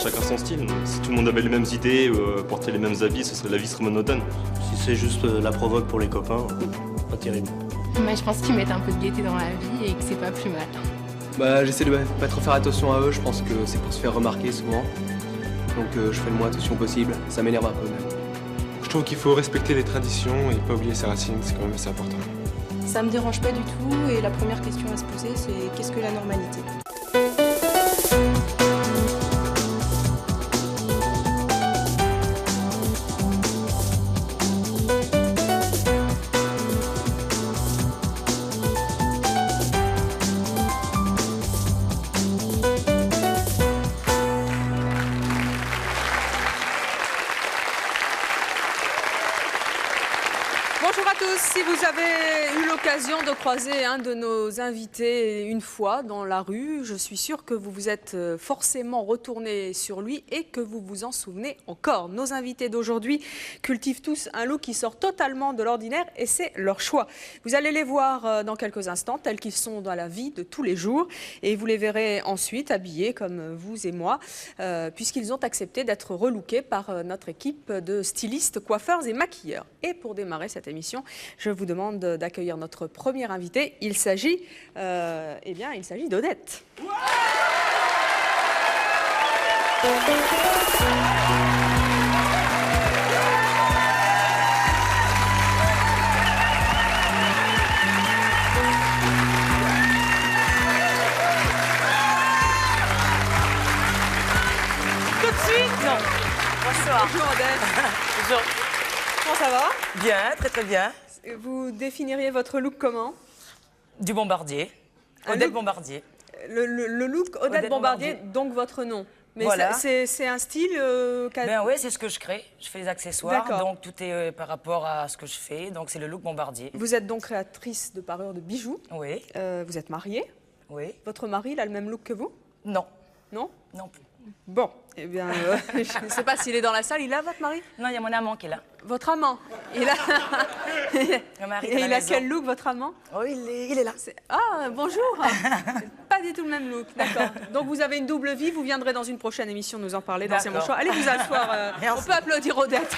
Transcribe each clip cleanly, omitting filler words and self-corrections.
chacun son style. Si tout le monde avait les mêmes idées, portait les mêmes habits, la vie serait monotone. Si c'est juste la provoque pour les copains, pas terrible. Mais je pense qu'ils mettent un peu de gaieté dans la vie et que c'est pas plus mal. Bah, j'essaie de pas trop faire attention à eux, je pense que c'est pour se faire remarquer souvent. Donc je fais le moins attention possible, ça m'énerve un peu même. Je trouve qu'il faut respecter les traditions et pas oublier ses racines, c'est quand même assez important. Ça me dérange pas du tout et la première question à se poser c'est qu'est-ce que la normalité ? Bonjour à tous, si vous avez eu l'occasion de croiser un de nos invités une fois dans la rue, je suis sûre que vous vous êtes forcément retourné sur lui et que vous vous en souvenez encore. Nos invités d'aujourd'hui cultivent tous un look qui sort totalement de l'ordinaire et c'est leur choix. Vous allez les voir dans quelques instants tels qu'ils sont dans la vie de tous les jours et vous les verrez ensuite habillés comme vous et moi puisqu'ils ont accepté d'être relookés par notre équipe de stylistes, coiffeurs et maquilleurs. Et pour démarrer cette émission, je vous demande d'accueillir notre premier invité. Il s'agit d'Odette. Tout de suite, non. Bonsoir. Bonjour Odette. Bonjour. Comment ça va? Bien, très très bien. Vous définiriez votre look comment? Du Bombardier. Odette Bombardier. Le look Odette Bombardier, donc votre nom. Mais voilà. C'est un style Ben oui, c'est ce que je crée. Je fais les accessoires, D'accord. donc tout est par rapport à ce que je fais. Donc c'est le look Bombardier. Vous êtes donc créatrice de parures de bijoux. Oui. Vous êtes mariée. Oui. Votre mari, il a le même look que vous? Non. Non? Non plus. Bon, eh bien, je ne sais pas s'il est dans la salle. Il a votre mari? Non, il y a mon amant qui est là. Votre amant? Il a... Le mari Et de la il a maison. quel look, votre amant? Oh, il est là. Ah, bonjour. Pas du tout le même look, d'accord. Donc vous avez une double vie, vous viendrez dans une prochaine émission nous en parler dans C'est mon D'accord. choix. Allez vous asseoir, on peut applaudir Odette.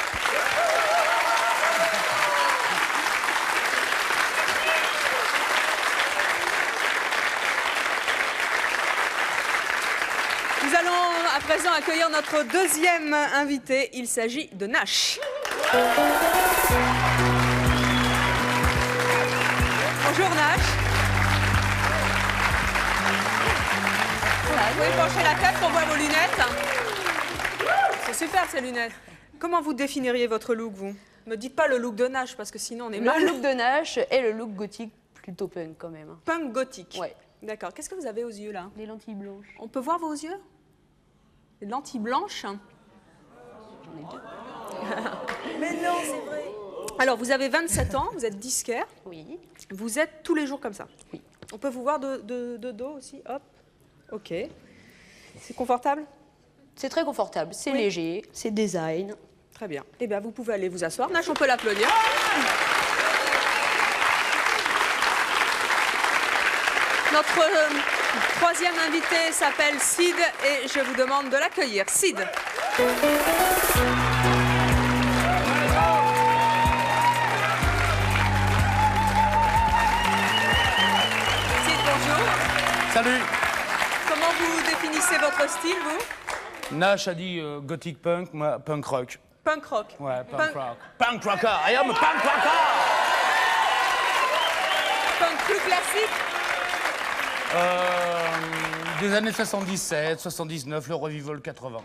Nous allons à présent accueillir notre deuxième invité, il s'agit de Nash. Bonjour Nash. Voilà, vous pouvez pencher la tête pour voir vos lunettes. C'est super ces lunettes. Comment vous définiriez votre look, vous? Ne me dites pas le look de Nash parce que sinon on est mal. Le look de Nash et le look gothique plutôt punk quand même. Punk gothique. Ouais. D'accord. Qu'est-ce que vous avez aux yeux là? Les lentilles blanches. On peut voir vos yeux? Des lentilles blanches. J'en ai deux. Mais non, c'est vrai. Alors vous avez 27 ans, vous êtes disquaire. Oui. Vous êtes tous les jours comme ça? Oui. On peut vous voir de dos aussi? Hop. Ok. C'est confortable? C'est très confortable, c'est Oui. léger, c'est design. Très bien. Eh bien, vous pouvez aller vous asseoir. Nash, on peut l'applaudir. Notre troisième invité s'appelle Sid et je vous demande de l'accueillir. Sid. Sid, bonjour. Salut. Comment vous définissez votre style, vous? Nash a dit gothic punk, moi punk rock. Punk rock. Ouais, punk rock. Punk rocker, I am a punk rocker. Punk plus classique. Des années 77, 79, le revival 80.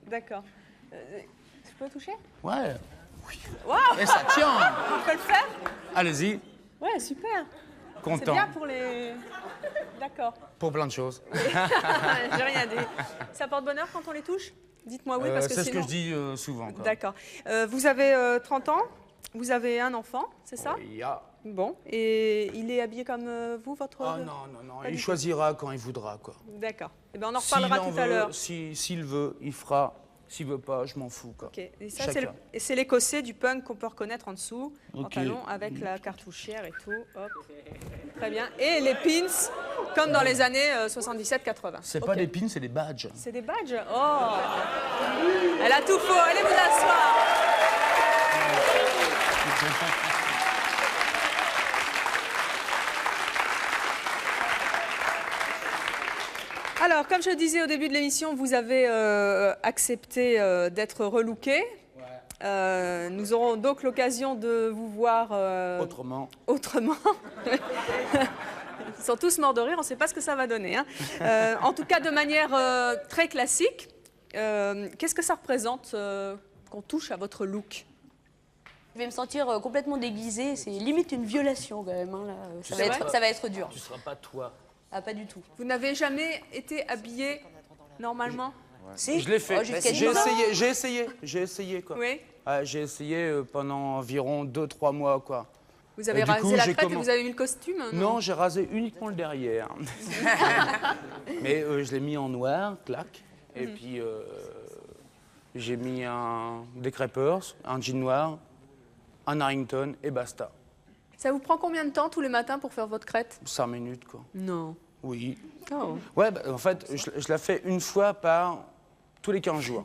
D'accord. Je peux toucher? Ouais. Waouh! Et ça tient. On peut le faire? Allez-y, Ouais, super. C'est content. bien pour les... D'accord. Pour plein de choses. J'ai rien dit. Ça porte bonheur quand on les touche? Dites-moi oui, parce que C'est sinon... ce que je dis souvent. quoi. D'accord. Vous avez 30 ans, vous avez un enfant, c'est ça? Oui, Bon. Et il est habillé comme vous, votre... Ah non, non, non. Pas Il du tout. choisira quand il voudra, quoi. D'accord. Eh bien, on en reparlera S'il en tout à veut, l'heure. S'il veut, il fera S'il veut pas, je m'en fous, quoi. Ok. Et ça, Chacun. c'est l'écossais du punk qu'on peut reconnaître en dessous. Ok. Pantalon avec la cartouchière et tout. Hop. Très bien. Et les pins, comme dans les années 77-80. C'est Ok. pas des pins, c'est des badges. C'est des badges. Oh. Elle a tout faux. Allez vous asseoir. Alors, comme je le disais au début de l'émission, vous avez accepté d'être relooké. Nous aurons donc l'occasion de vous voir Autrement. autrement. Ils sont tous morts de rire, on ne sait pas ce que ça va donner. Hein. En tout cas, de manière très classique, qu'est-ce que ça représente qu'on touche à votre look? Je vais me sentir complètement déguisée, c'est limite une violation quand même. Hein, là. Ça va être dur. Tu seras pas toi. Ah, pas du tout. Vous n'avez jamais été habillé normalement? Si. Je l'ai fait. Oh, jusqu'à j'ai 10 ans. j'ai essayé, quoi. Oui. J'ai essayé pendant environ 2-3 mois, quoi. Vous avez Du rasé coup, la j'ai crête et commen- vous avez mis le costume? Non, j'ai rasé uniquement le derrière. Mais je l'ai mis en noir, clac. Et puis, j'ai mis des crêpeurs, un jean noir, un Harrington et basta. Ça vous prend combien de temps tous les matins pour faire votre crête? 5 minutes, quoi. Non. Oui. Oh. Ouais, bah, en fait, je la fais une fois par tous les 15 jours.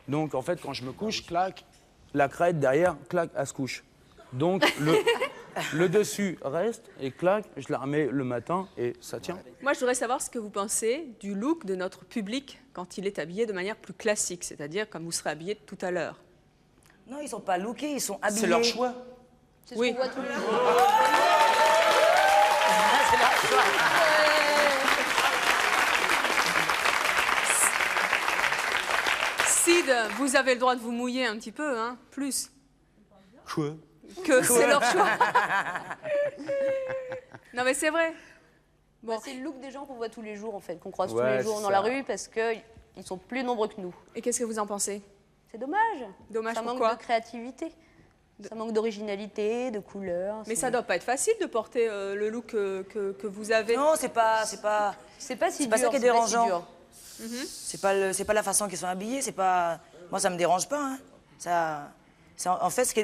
Donc, en fait, quand je me couche, clac, la crête derrière, clac, elle se couche. Donc, le dessus reste et clac, je la remets le matin et ça tient. Moi, je voudrais savoir ce que vous pensez du look de notre public quand il est habillé de manière plus classique, c'est-à-dire comme vous serez habillé tout à l'heure. Non, ils sont pas lookés, ils sont habillés. C'est leur choix. C'est ce Oui. qu'on voit tous les jours. C'est leur choix. Sid, vous avez le droit de vous mouiller un petit peu, hein, plus Quoi? que c'est leur choix. Non, mais c'est vrai. Bon. Bah, c'est le look des gens qu'on voit tous les jours en fait, qu'on croise tous Ouais, les jours c'est dans ça. la rue parce qu'ils sont plus nombreux que nous. Et qu'est-ce que vous en pensez? C'est dommage. Dommage, Ça manque pourquoi? de créativité. Ça manque d'originalité, de couleurs. Mais ça doit pas être facile de porter le look que vous avez. Non, c'est pas C'est pas si C'est pas dur. ça qui est c'est pas si dérangeant. dur. c'est pas la façon qu'ils sont habillés, c'est pas moi ça me dérange pas hein. Ça en fait ce qui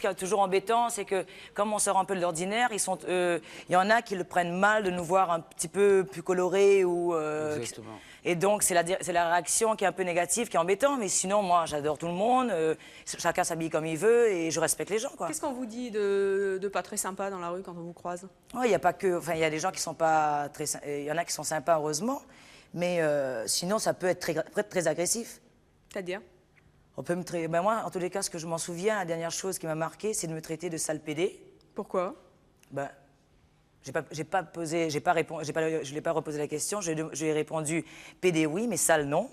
est toujours embêtant, c'est que comme on sort un peu de l'ordinaire, il y en a qui le prennent mal de nous voir un petit peu plus colorés ou Exactement. et donc c'est la réaction qui est un peu négative, qui est embêtant, mais sinon moi j'adore tout le monde, chacun s'habille comme il veut et je respecte les gens quoi. Qu'est-ce qu'on vous dit de pas très sympa dans la rue quand on vous croise? Ouais, il y a pas que, enfin il y a des gens qui sont pas très, il y en a qui sont sympas heureusement, mais sinon ça peut être très agressif. C'est-à-dire? On peut me traiter. Ben moi, en tous les cas, ce que je m'en souviens, la dernière chose qui m'a marqué, c'est de me traiter de sale pédé. Pourquoi? Ben, je l'ai pas reposé la question. Je lui ai répondu pédé oui, mais sale non.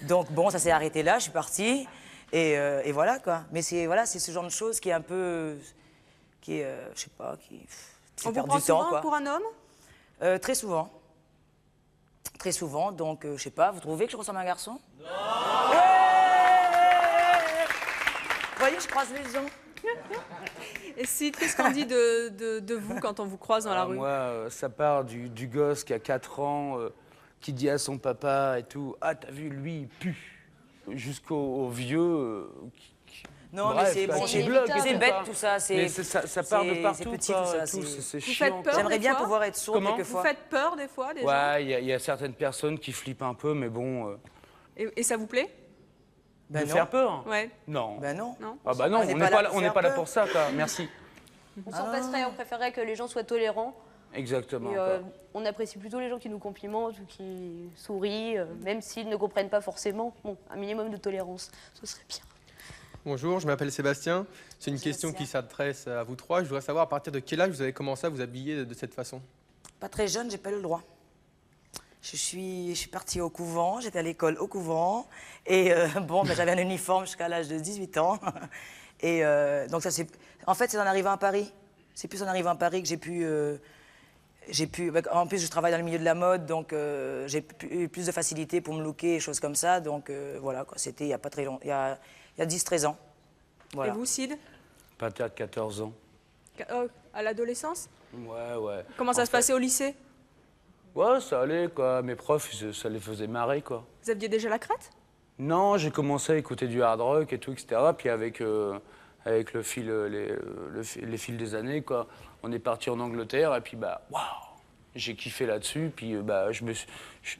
Donc bon, ça s'est arrêté là. Je suis partie et voilà quoi. Mais c'est ce genre de choses qui est un peu, je sais pas, qui On vous perd prend du temps souvent quoi. pour un homme? Très souvent. Très souvent. Donc je sais pas. Vous trouvez que je ressemble à un garçon? Non. Vous voyez, je croise les gens. Et Sid, qu'est-ce qu'on dit de vous quand on vous croise dans la rue? Moi, ça part du gosse qui a 4 ans, qui dit à son papa et tout, « Ah, t'as vu, lui, il pue !» Jusqu'au vieux... Non, Bref, mais c'est quoi, bon, qui bloque et c'est tout, bête quoi. tout ça. Mais ça part de c'est partout, petit, quoi, tout ça, et tout, c'est- c'est Vous chiant. faites peur quoi. J'aimerais des bien fois pouvoir être sourde Comment Vous quelquefois. faites peur des fois, des gens? Ouais, il y a certaines personnes qui flippent un peu, mais bon... Et ça vous plaît? Ben de non. faire peur? Ouais. Non. Ben non. Non? Ah bah non, on n'est pas là pour ça, quoi. Merci. On s'en passerait, on préférerait que les gens soient tolérants. Exactement. Et, quoi. on apprécie plutôt les gens qui nous complimentent ou qui sourient, même s'ils ne comprennent pas forcément. Bon, un minimum de tolérance, ce serait bien. Bonjour, je m'appelle Sébastien. C'est une question qui s'adresse à vous trois. Je voudrais savoir à partir de quel âge vous avez commencé à vous habiller de cette façon? Pas très jeune, j'ai pas eu le droit. Je suis partie au couvent, j'étais à l'école au couvent. Et bon, ben, j'avais un uniforme jusqu'à l'âge de 18 ans. Et donc ça c'est... En fait, c'est en arrivant à Paris. C'est plus en arrivant à Paris que j'ai pu... En plus, je travaille dans le milieu de la mode, donc j'ai eu plus de facilité pour me looker et choses comme ça. Donc voilà, quoi. C'était il n'y a pas très longtemps, il y a 10-13 ans. Voilà. Et vous, Sid? Peut-être 14 ans. À l'adolescence? Ouais. Comment ça En se fait- passait au lycée? Ouais, ça allait, quoi. Mes profs, ça les faisait marrer, quoi. Vous aviez déjà la crête? Non, j'ai commencé à écouter du hard rock et tout, etc. Puis avec le fil, les fils des années, quoi, on est parti en Angleterre et puis bah, waouh, j'ai kiffé là-dessus. Puis bah,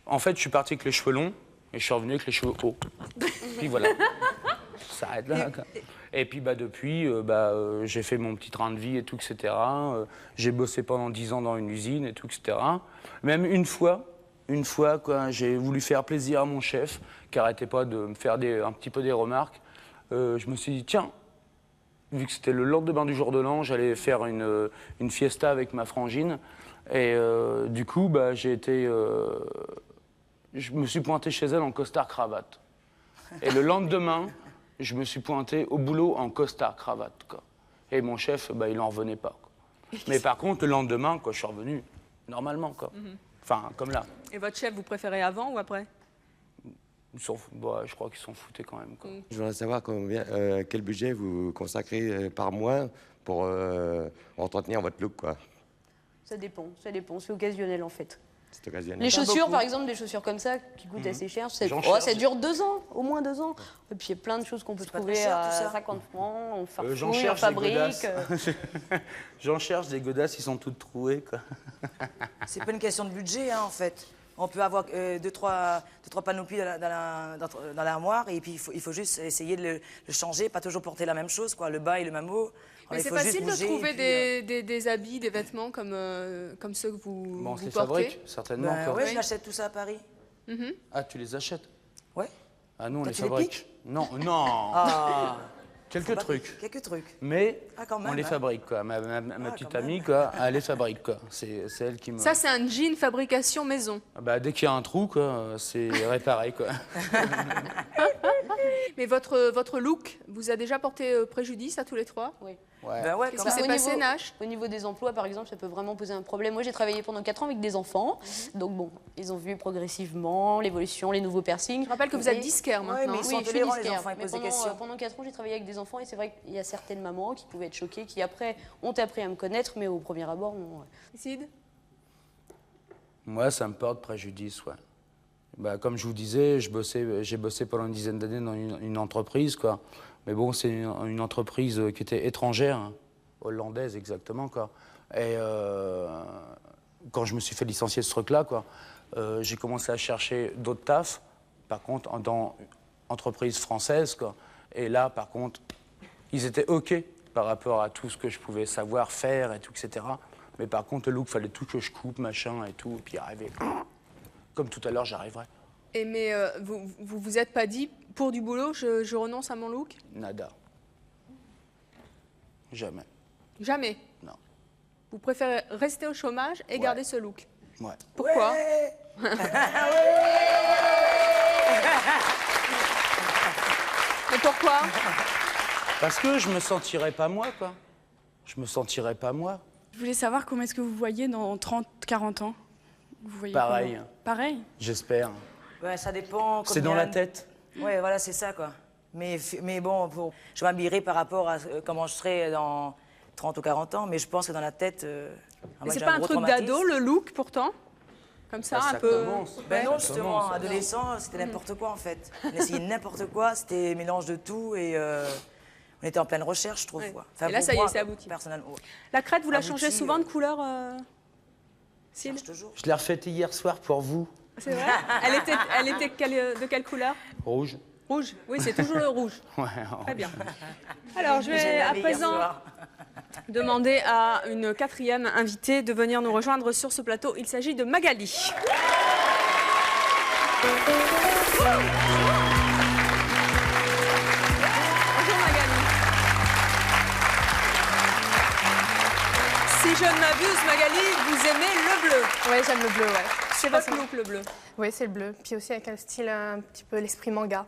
en fait, je suis parti avec les cheveux longs et je suis revenu avec les cheveux hauts. Puis voilà, ça s'arrête là. Quoi. Et puis bah, depuis, j'ai fait mon petit train de vie et tout, etc. J'ai bossé pendant 10 ans dans une usine et tout, etc. Même une fois, quoi, j'ai voulu faire plaisir à mon chef, qui n'arrêtait pas de me faire un petit peu des remarques. Je me suis dit, tiens, vu que c'était le lendemain du jour de l'an, j'allais faire une fiesta avec ma frangine. Et du coup, bah, je me suis pointé chez elle en costard-cravate. Et le lendemain, je me suis pointé au boulot en costard-cravate, quoi. Et mon chef, bah, il n'en revenait pas, quoi. Mais par contre, le lendemain, quoi, je suis revenu normalement, quoi. Enfin, comme là. Et votre chef, vous préférez avant ou après? Je crois qu'ils s'en foutaient quand même, quoi. Je voudrais savoir quel budget vous consacrez par mois pour entretenir votre look, quoi. Ça dépend, c'est occasionnel en fait. C'est occasionnel. Les chaussures, par exemple, des chaussures comme ça qui coûtent assez cher, ça dure 2 ans, au moins 2 ans. Et puis il y a plein de choses qu'on peut trouver à 50 francs, en farfouille, en fabrique. J'en cherche des godasses, ils sont toutes trouées, quoi. C'est pas une question de budget, hein, en fait. On peut avoir 2-3 panoplies dans l'armoire et puis il faut juste essayer de le changer, pas toujours porter la même chose, quoi, le bas et le même haut. Mais c'est facile de trouver des habits, des vêtements comme ceux que vous on se les portez. fabrique, certainement. Oui, je l'achète tout ça à Paris. Ah, tu les achètes? Ouais. Ah non, on Toi, les tu les fabrique. piques? Non. Ah. Quelques trucs. Quelques trucs. Mais quand même, on les hein. fabrique, quoi. Ma petite amie, quoi, elle les fabrique, quoi. C'est elle qui me... Ça, c'est un jean fabrication maison. Bah, dès qu'il y a un trou, quoi, c'est réparé, quoi. Mais votre look vous a déjà porté préjudice à tous les trois? Oui. Ouais. Ben ouais, Qu'est-ce qui s'est passé, Nash? Au niveau des emplois, par exemple, ça peut vraiment poser un problème. Moi, j'ai travaillé pendant 4 ans avec des enfants. Donc bon, ils ont vu progressivement l'évolution, les nouveaux piercings. Je rappelle que vous êtes disquaire maintenant. mais ils sont Oui, je suis tolérants, les disquaire. enfants, ils Mais posent des questions. pendant 4 ans, j'ai travaillé avec des enfants et c'est vrai qu'il y a certaines mamans qui pouvaient être choquées, qui après ont appris à me connaître, mais au premier abord, non. Sid? Moi, ça me porte préjudice, ouais. Bah, comme je vous disais, j'ai bossé pendant une dizaine d'années dans une entreprise, quoi. Mais bon, c'est une entreprise qui était étrangère, hein, hollandaise exactement, quoi. Et quand je me suis fait licencier de ce truc-là, quoi, j'ai commencé à chercher d'autres tafs, par contre, dans une entreprise française, quoi. Et là, par contre, ils étaient OK par rapport à tout ce que je pouvais savoir faire et tout, etc. Mais par contre, le look, fallait tout que je coupe, machin et tout, et puis arriver. Comme tout à l'heure, j'arriverai. Et mais vous êtes pas dit, pour du boulot, je renonce à mon look? Nada. Jamais. Jamais? Non. Vous préférez rester au chômage et garder ce look? Ouais. Pourquoi? Mais pourquoi? Parce que je me sentirais pas moi, quoi. Je me sentirais pas moi. Je voulais savoir comment est-ce que vous voyez dans 30, 40 ans? Vous voyez Pareil. comment? Pareil? J'espère. Ouais, ça dépend. C'est dans la tête. Ouais, voilà, c'est ça, quoi. Mais bon, je m'habillerai par rapport à comment je serai dans 30 ou 40 ans, mais je pense que dans la tête... Mais c'est pas un truc d'ado, le look, pourtant? Comme ça, ça un peu... commence. Ben non, Ça justement, commence. adolescent, c'était n'importe quoi, en fait. On essayait n'importe quoi, c'était mélange de tout, et on était en pleine recherche, je trouve. Ouais. Quoi. Enfin, Et là, pour ça y est, moi, c'est abouti. Personnellement. La crête, vous la Abouti, changez souvent de couleur, Sid? Je l'ai refaite hier soir pour vous. C'est vrai? Elle était de quelle couleur? Rouge. Rouge? Oui, c'est toujours le rouge. Ouais. Très bien. Alors, je vais à présent demander à une 4e invitée de venir nous rejoindre sur ce plateau. Il s'agit de Magali. Bonjour Magali. Si je ne m'abuse, Magali, vous aimez le bleu. Oui, j'aime le bleu, ouais. C'est votre look, le bleu. Oui, c'est le bleu. Puis aussi avec un style un petit peu l'esprit manga.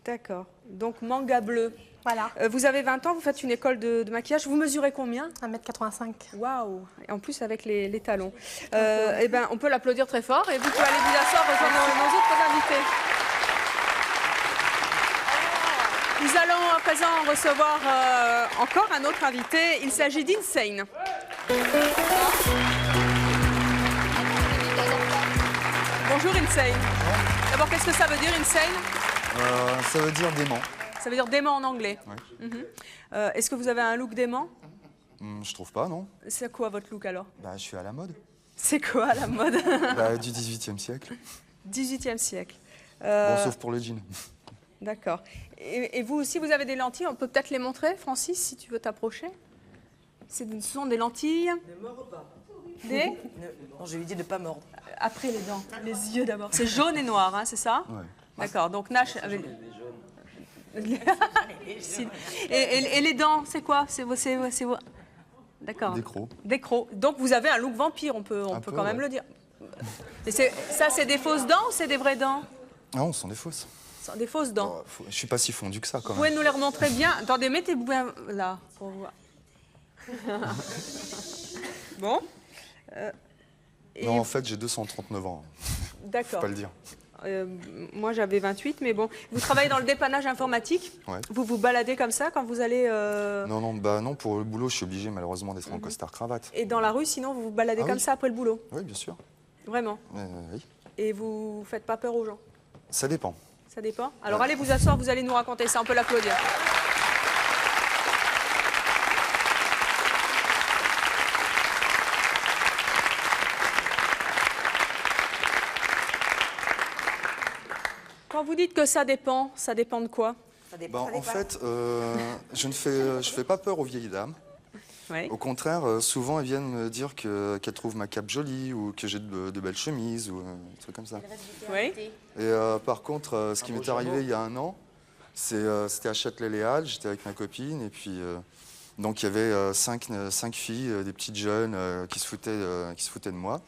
D'accord. Donc manga bleu. Voilà. Vous avez 20 ans, vous faites une école de maquillage. Vous mesurez combien? 1m85. Waouh! Et en plus avec les talons. Eh ben, on peut l'applaudir très fort et vous pouvez aller vous asseoir rejoindre nos autres invités. Nous allons à présent recevoir encore un autre invité. Il s'agit d'Insane. Bonjour Insane. D'abord, qu'est-ce que ça veut dire Insane? Ça veut dire dément. Ça veut dire dément en anglais. Oui. Est-ce que vous avez un look dément? Je trouve pas, non. C'est quoi votre look alors? Bah, je suis à la mode. C'est quoi la mode? Bah, du 18e siècle. 18e siècle. Bon, sauf pour le jean. D'accord. Et vous aussi, vous avez des lentilles? On peut peut-être les montrer, Francis, si tu veux t'approcher. Ce sont des lentilles. Ne mords pas. Des Non, je lui dis de ne pas mordre. Après les dents, les yeux d'abord. C'est jaune et noir, hein, c'est ça? Ouais. D'accord, donc Nash avec... et les dents, c'est quoi? C'est D'accord. Des crocs. Des crocs. Donc vous avez un look vampire, on peut quand même le dire. Et ça, c'est des fausses dents ou c'est des vraies dents? Non, ce sont des fausses. Ce sont des fausses dents. Je suis pas si fondu que ça, quand Vous même. pouvez nous les remontrer bien? Attendez, mettez-vous bien là, pour voir. Bon. Non, en fait, j'ai 239 ans. D'accord. Faut pas le dire. Moi, j'avais 28, mais bon. Vous travaillez dans le dépannage informatique? Ouais. Vous vous baladez comme ça quand vous allez... Non, pour le boulot, je suis obligé, malheureusement, d'être en costard-cravate. Et dans la rue, sinon, vous vous baladez comme ça après le boulot? Oui, bien sûr. Vraiment? Oui. Et vous faites pas peur aux gens? Ça dépend. Ça dépend? Alors, allez vous asseoir, vous allez nous raconter ça. On peut l'applaudir. Quand vous dites que ça dépend de quoi? En fait, je fais pas peur aux vieilles dames. Oui. Au contraire, souvent, elles viennent me dire qu'elles trouvent ma cape jolie ou que j'ai de belles chemises ou des trucs comme ça. Oui. Et par contre, ce qui m'est arrivé il y a un an, c'était à Châtelet-Les-Halles, j'étais avec ma copine et puis donc il y avait cinq filles, des petites jeunes qui se foutaient de moi.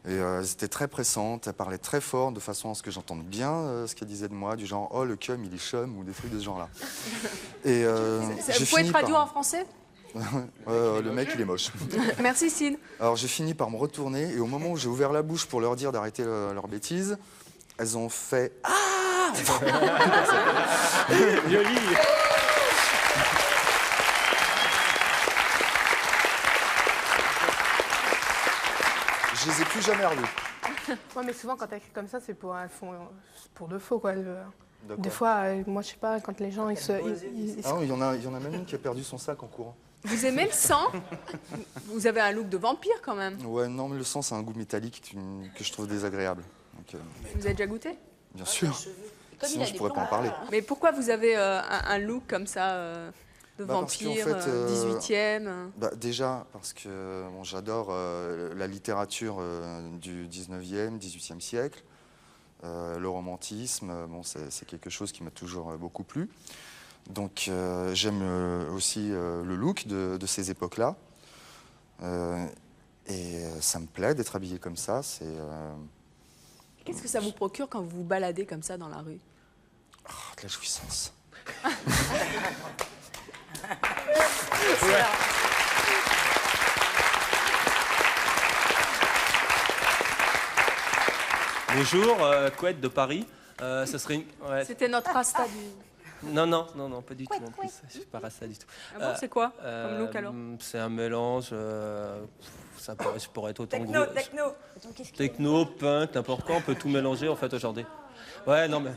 Et elles étaient très pressantes, elles parlaient très fort de façon à ce que j'entende bien ce qu'elles disaient de moi, du genre « Oh, le cum, il est chum » ou des trucs de ce genre-là. Et vous pouvez traduire en français? Le mec, il est moche. Merci, Sid. Alors j'ai fini par me retourner et au moment où j'ai ouvert la bouche pour leur dire d'arrêter leurs bêtises, elles ont fait « Ah !» Joli. Je les ai plus jamais revus. Ouais, mais souvent, quand t'écris comme ça, c'est pour de faux, quoi. Des fois, moi, je sais pas, quand les gens, ils se... Ah, il y en a même une qui a perdu son sac en courant. Vous aimez le sang? Vous avez un look de vampire, quand même. Ouais, non, mais le sang, c'est un goût métallique que je trouve désagréable. Donc, vous avez déjà goûté? Bien sûr. Sinon, je pourrais pas en parler. Mais pourquoi vous avez un look comme ça de vampire, parce qu'en fait, 18e déjà, parce que bon, j'adore la littérature du 19e, 18e siècle. Le romantisme, bon, c'est quelque chose qui m'a toujours beaucoup plu. Donc j'aime aussi le look de ces époques-là. Et ça me plaît d'être habillé comme ça. Qu'est-ce que ça vous procure quand vous vous baladez comme ça dans la rue? De la jouissance. Bonjour, Couette de Paris. Ça serait C'était notre rasta du... Non, pas du tout en plus. Je suis pas rasta du tout. Ah bon, c'est quoi comme look alors? C'est un mélange. Ça pourrait être autant Techno, gros. Techno, punk, n'importe quoi. On peut tout mélanger en fait aujourd'hui. Ouais, non mais.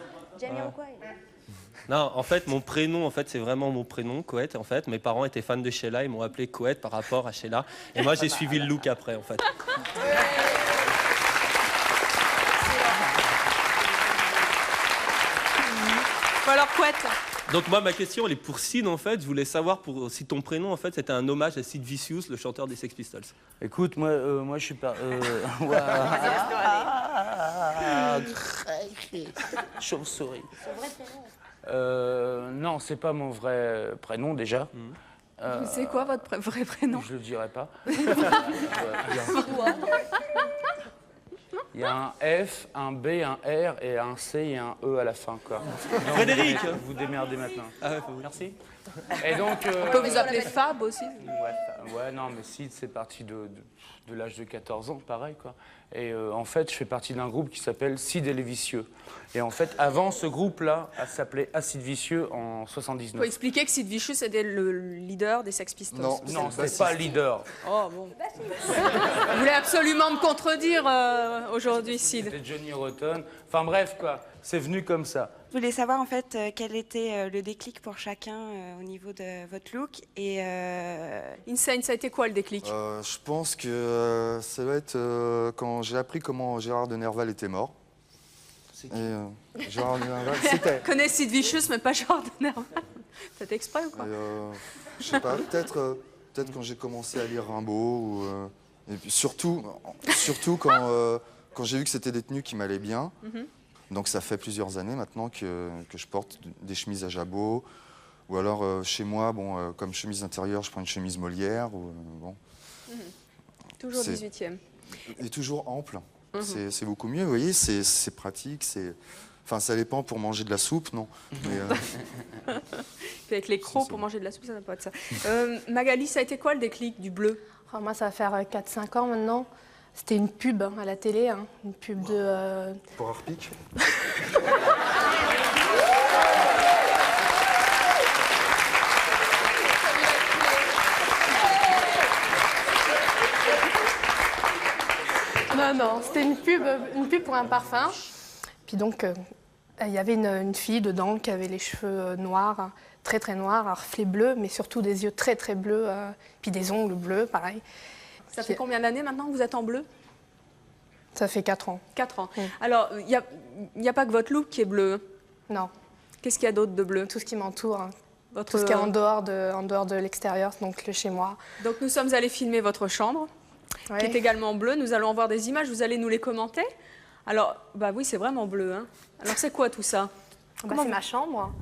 Non, en fait, mon prénom, en fait, c'est vraiment mon prénom, Couette. En fait, mes parents étaient fans de Sheila, ils m'ont appelé Couette par rapport à Sheila. Et moi, j'ai suivi le look après, en fait. Bon alors, Couette. Donc moi, ma question, elle est pour Sid, en fait. Je voulais savoir si ton prénom, en fait, c'était un hommage à Sid Vicious, le chanteur des Sex Pistols. Écoute, moi je suis pas... Chauve-souris. C'est vrai prénom. Non, c'est pas mon vrai prénom déjà. C'est quoi votre vrai prénom? Je le dirai pas. Il y a un F, un B, un R et un C et un E à la fin, quoi. Donc, Frédéric, vous démerdez maintenant. Ah ouais, merci. Et donc, on peut vous appeler Fab aussi? Ouais, non, mais Sid, c'est parti de l'âge de 14 ans, pareil, quoi. Et en fait, je fais partie d'un groupe qui s'appelle Sid et les Vicieux. Et en fait, avant, ce groupe-là s'appelait Acide Vicieux en 79. Il faut expliquer que Sid Vicious c'était le leader des Sex Pistols. Non, c'est pas leader. Oh bon. Vous voulez absolument me contredire aujourd'hui, Sid. C'était Johnny Rotten. Enfin bref, quoi. C'est venu comme ça. Je voulais savoir en fait quel était le déclic pour chacun au niveau de votre look. Et Insane, ça a été quoi le déclic? Je pense que ça va être quand j'ai appris comment Gérard de Nerval était mort. Gérard de Nerval, c'était... Je connais Sid Vicious, mais pas Gérard de Nerval. T'as exprès ou quoi? Je sais pas, peut-être quand j'ai commencé à lire Rimbaud, et puis surtout quand j'ai vu que c'était des tenues qui m'allaient bien. Donc ça fait plusieurs années maintenant que je porte des chemises à jabot, ou alors chez moi, bon, comme chemise intérieure, je prends une chemise Molière. Bon. Toujours 18e. Et toujours ample. C'est beaucoup mieux, vous voyez, c'est pratique, enfin, ça dépend pour manger de la soupe, non. Mais, Puis avec les crocs, pour manger de la soupe, ça n'a pas de ça. Magali, ça a été quoi le déclic du bleu? Moi, ça va faire 4-5 ans maintenant. C'était une pub à la télé, une pub de... Pour Harpic. Non, c'était une pub pour un parfum. Puis donc, il y avait une fille dedans qui avait les cheveux noirs, très très noirs, à reflets bleus, mais surtout des yeux très très bleus, puis des ongles bleus, pareil. Ça fait combien d'années maintenant que vous êtes en bleu? Ça fait 4 ans. 4 ans. Alors, il n'y a pas que votre look qui est bleu. Non. Qu'est-ce qu'il y a d'autre de bleu? Tout ce qui m'entoure. Tout ce qui est en dehors de l'extérieur, donc le chez moi. Donc nous sommes allés filmer votre chambre, qui est également bleue. Nous allons en voir des images, vous allez nous les commenter. Alors, bah oui, c'est vraiment bleu. Hein. Alors c'est quoi tout ça? C'est ma chambre.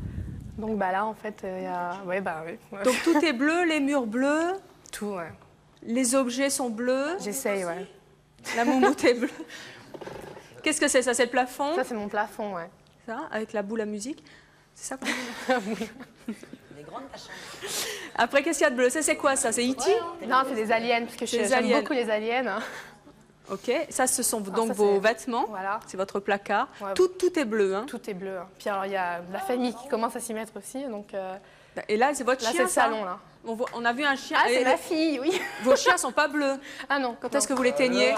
Donc là, en fait, il y a... oui. Donc tout est bleu, les murs bleus? Tout, ouais. Les objets sont bleus? J'essaye, ouais. La moumoute est bleue. Qu'est-ce que c'est ça? C'est le plafond? Ça, c'est mon plafond, ouais. Ça, avec la boule à musique? C'est ça qu'on dit? Oui. Les grandes ta chambre. Après, qu'est-ce qu'il y a de bleu? Ça, c'est quoi ça? C'est E.T.? Non, c'est des aliens, parce que j'aime beaucoup les aliens. Ok, ça, ce sont donc vos vêtements. Voilà. C'est votre placard. Ouais. Tout est bleu. Hein. Tout est bleu. Puis alors, il y a la famille qui commence à s'y mettre aussi. Donc, et là, c'est votre chien, c'est le ça salon, là. On a vu un chien. Ah, c'est ma fille, oui. Vos chiens sont pas bleus. Ah non. Quand est-ce que vous les teignez?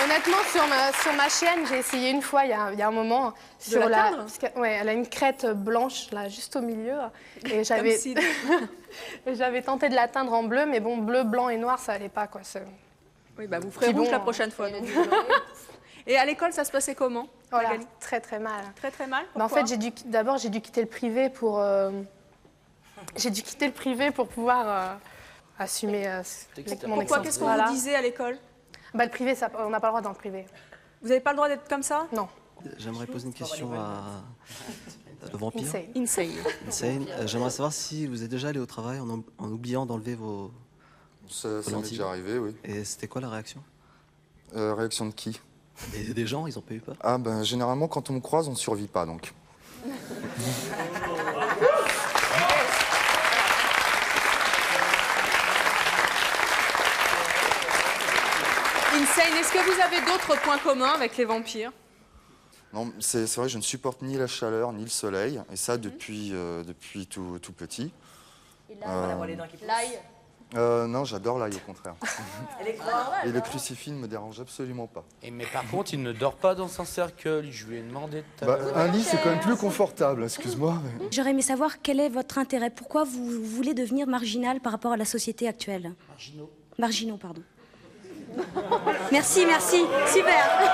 Honnêtement, sur ma chaîne, j'ai essayé une fois, il y a un moment, sur elle a une crête blanche là, juste au milieu, et j'avais tenté de la teindre en bleu, mais bon, bleu, blanc et noir, ça allait pas quoi. Oui, bah vous ferez rouge la prochaine fois. Donc. Et à l'école, ça se passait comment? Voilà, très très mal. Très très mal. En fait, d'abord j'ai dû quitter le privé pour pouvoir assumer mon Pourquoi? Qu'est-ce qu'on vous disait à l'école? Le privé, on n'a pas le droit dans le privé. Vous n'avez pas le droit d'être comme ça? Non. J'aimerais poser une question à le vampire. Insane. J'aimerais savoir si vous êtes déjà allé au travail en oubliant d'enlever vos Ça m'est déjà arrivé, oui. Et c'était quoi la réaction? Réaction de qui? Des gens, ils ont pas eu peur? Ah ben généralement quand on me croise, on ne survit pas donc. Insane, est-ce que vous avez d'autres points communs avec les vampires? Non, c'est vrai, je ne supporte ni la chaleur ni le soleil, et ça depuis tout petit. Et là, on va voir les dents qui poussent. L'ail? Non, j'adore l'ail au contraire. Et le crucifix ne me dérange absolument pas. Mais par contre, il ne dort pas dans son cercueil. Je lui ai demandé un lit, c'est quand même plus confortable, excuse-moi. Mais... J'aurais aimé savoir quel est votre intérêt. Pourquoi vous voulez devenir marginal par rapport à la société actuelle? Marginaux, pardon. Merci, super.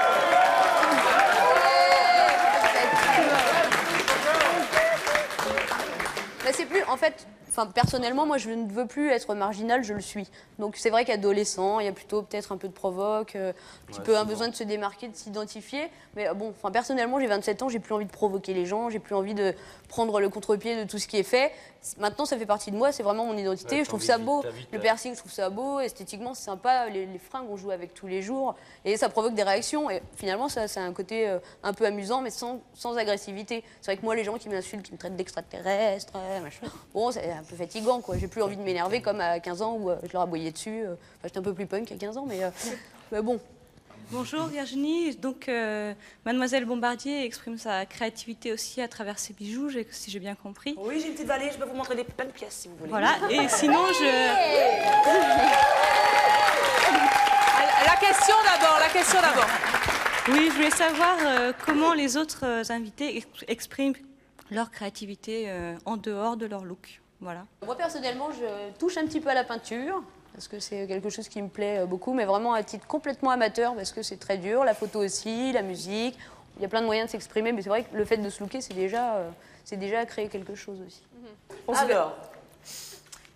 C'est plus, en fait, personnellement, moi, je ne veux plus être marginal, je le suis. Donc, c'est vrai qu'adolescent, il y a plutôt peut-être un peu de provoque, un petit peu un besoin de se démarquer, de s'identifier. Mais bon, personnellement, j'ai 27 ans, j'ai plus envie de provoquer les gens, j'ai plus envie de prendre le contre-pied de tout ce qui est fait. Maintenant, ça fait partie de moi, c'est vraiment mon identité. Je trouve ça beau. Le piercing, je trouve ça beau. Esthétiquement, c'est sympa. Les fringues, on joue avec tous les jours. Et ça provoque des réactions. Et finalement, ça a un côté un peu amusant, mais sans agressivité. C'est vrai que moi, les gens qui m'insultent, qui me traitent d'extraterrestre, machin, bon, c'est un peu fatigant, quoi. J'ai plus envie de m'énerver comme à 15 ans où je leur aboyais dessus. J'étais un peu plus punk à 15 ans, mais bon. Bonjour Virginie, donc Mademoiselle Bombardier exprime sa créativité aussi à travers ses bijoux, si j'ai bien compris. Oui, j'ai une petite vallée, je peux vous montrer plein de pièces si vous voulez. Voilà, et sinon la question d'abord. Oui, je voulais savoir comment les autres invités expriment leur créativité en dehors de leur look. Voilà. Moi, personnellement, je touche un petit peu à la peinture, parce que c'est quelque chose qui me plaît beaucoup, mais vraiment à titre complètement amateur, parce que c'est très dur. La photo aussi, la musique, il y a plein de moyens de s'exprimer, mais c'est vrai que le fait de se looker, c'est déjà créer quelque chose aussi. Alors,